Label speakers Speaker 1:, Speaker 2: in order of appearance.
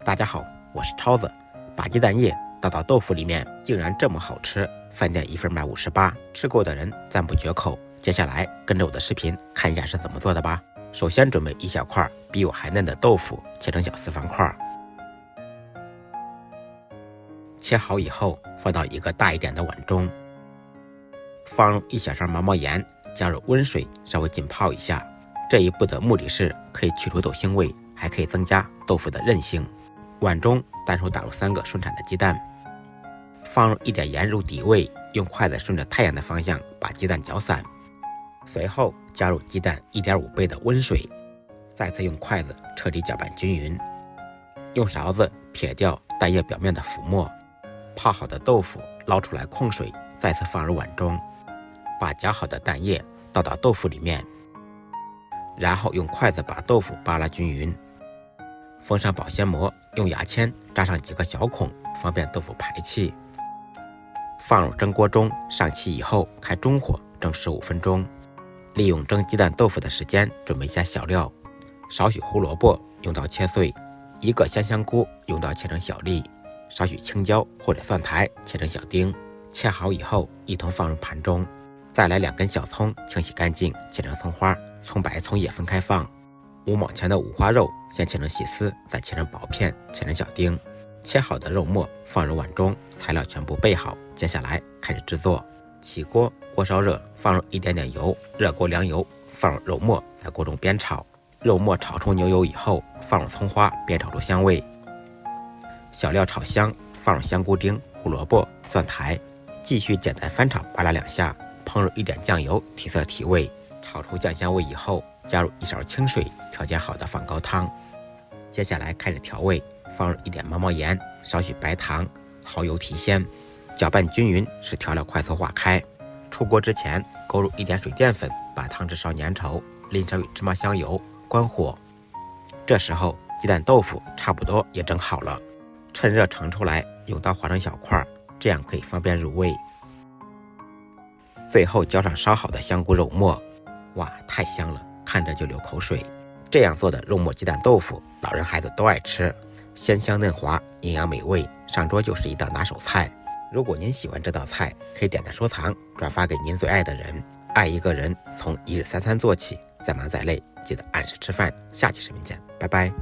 Speaker 1: 大家好，我是超子。把鸡蛋液倒到豆腐里面，竟然这么好吃！饭店一份卖58，吃过的人赞不绝口。接下来跟着我的视频看一下是怎么做的吧。首先准备一小块比我还嫩的豆腐，切成小四方块。切好以后，放到一个大一点的碗中，放入一小勺毛毛盐，加入温水稍微浸泡一下。这一步的目的是可以去除豆腥味，还可以增加豆腐的韧性。碗中单手打入3个顺产的鸡蛋，放入一点盐入底味，用筷子顺着太阳的方向把鸡蛋搅散。随后加入鸡蛋1.5倍的温水，再次用筷子彻底搅拌均匀，用勺子撇掉蛋液表面的浮沫。泡好的豆腐捞出来控水，再次放入碗中，把搅好的蛋液倒到豆腐里面，然后用筷子把豆腐扒拉均匀。封上保鲜膜，用牙签扎上几个小孔，方便豆腐排气。放入蒸锅中，上气以后开中火蒸15分钟。利用蒸鸡蛋豆腐的时间准备一下小料：少许胡萝卜用刀切碎，1个香菇用刀切成小粒，少许青椒或者蒜苔切成小丁。切好以后一同放入盘中。再来2根小葱，清洗干净切成葱花，葱白葱叶分开放。5毛钱的五花肉先切成细丝，再切成薄片，切成小丁。切好的肉末放入碗中，材料全部备好，接下来开始制作。起锅，锅烧热，放入一点点油，热锅凉油，放入肉末，在锅中煸炒。肉末炒出牛油以后，放入葱花，煸炒出香味。小料炒香，放入香菇丁、胡萝卜、蒜苔，继续简单翻炒扒拉2下，烹入一点酱油提色提味。炒出酱香味以后，加入1勺清水，调节好的放高汤。接下来开始调味，放入一点毛毛盐，少许白糖，蚝油提鲜，搅拌均匀，使调料快速化开。出锅之前勾入一点水淀粉，把汤汁烧粘稠，淋上芝麻香油，关火。这时候鸡蛋豆腐差不多也蒸好了，趁热盛出来，用刀划成小块，这样可以方便入味。最后浇上烧好的香菇肉末，哇，太香了，看着就流口水。这样做的肉末鸡蛋豆腐，老人孩子都爱吃，鲜香嫩滑，营养美味，上桌就是一道拿手菜。如果您喜欢这道菜，可以点赞收藏，转发给您最爱的人。爱一个人，从1日3餐做起，再忙再累，记得按时吃饭。下期视频见，拜拜。